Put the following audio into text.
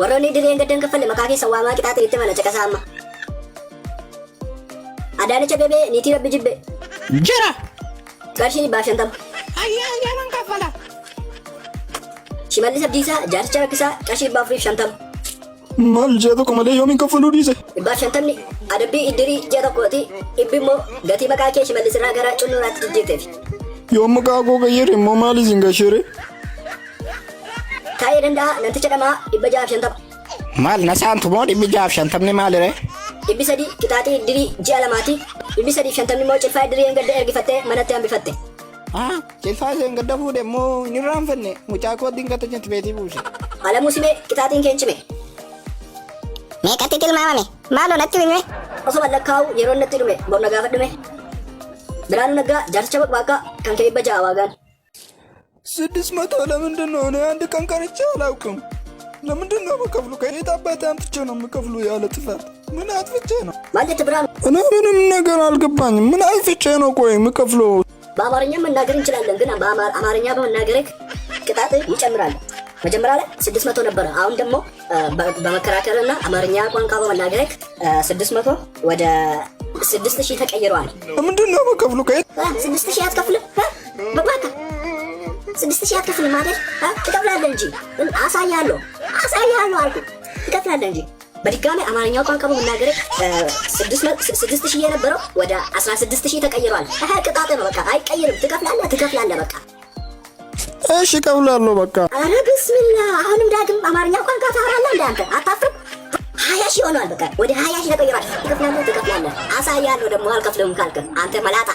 warroonni direen gaddan kaffalle maqaa kee sawwaamaa qixaaxee itti mana caqasaa amma. Adaanicha bebee niitii rabbi jibbe. Jira. Qarshii 150. Ayyaanaan kaffala. Shimallis Abdiisaa jaarticha rakkisaa qarshii 450. Maal ji'a tokko malee yoomiin kaffaluu dhiise? 150 adabbii iddirii ji'a tokkooti. Dhibbi immoo gatii maqaa kee Shimallis irraa gara Cunnuuraatti jijjiirteef. Yoo maqaa koo gayyere immoo maal isin gasheere? Taa'ee danda'a namticha dhamaa 650. Maal nasaantu moo 650 maalire? 300 qixaaxii iddirii ji'a lamaati. 350 immoo cilfaa iddirii gadda ergifattee manatti hambifatte. Cilfaa isheen gadda fuudhe immoo inni raanfanne mucaa koo dingata jetti beetii buuse. Alamuu simee qixaaxiin kee hin cime. Meeqatti tilmaamame? Maaloo natti hime? Osoo lakkaa'u yeroo natti dhume borna gaafa dhume. Biraanuu Naggaa jaarticha baqbaaqaa kan kee 600 waagaan. 600 ለምንድን ነው? እኔ አንድ ቀን ቀርቼ አላውቅም። ለምንድን ነው የምከፍሉ? ከየት አባቴ አምጥቼ ነው የምከፍሉ ያለ ጥፋት? ምን አጥፍቼ ነው? ማለት ብራኑ እኔ ምንም ነገር አልገባኝም። ምን አጥፍቼ ነው ቆይ የምከፍሉ? በአማርኛ መናገር እንችላለን፣ ግን በአማርኛ በመናገርህ ቅጣት ይጨምራል። መጀመሪያ ላይ 600 ነበረ። አሁን ደግሞ በመከራከርና አማርኛ ቋንቋ በመናገርህ 600 ወደ 6000 ተቀይሯል። ለምንድን ነው የምከፍሉ? ከየት 6000 አትከፍልም? በቃ 6000 አትከፍልም ማለት ትከፍላለህ እንጂ አሳያለሁ አልኩ። ትከፍላለህ እንጂ በድጋሚ አማርኛ ቋንቋ በመናገር 6000 የነበረው ወደ 16000 ተቀይሯል። ቅጣት ነው በቃ አይቀይርም። ትከፍላለህ በቃ። እሺ እከፍላለሁ በቃ። አረ ቢስሚላህ አሁንም ዳግም አማርኛ ቋንቋ ታወራለህ እንደ አንተ አታፍርም? 20 ሺህ ሆኗል በቃ ወደ 20 ሺህ ተቀይሯል። ትከፍላለህ አሳያለሁ ደግሞ አልከፍልም ካልክ አንተ መላጣ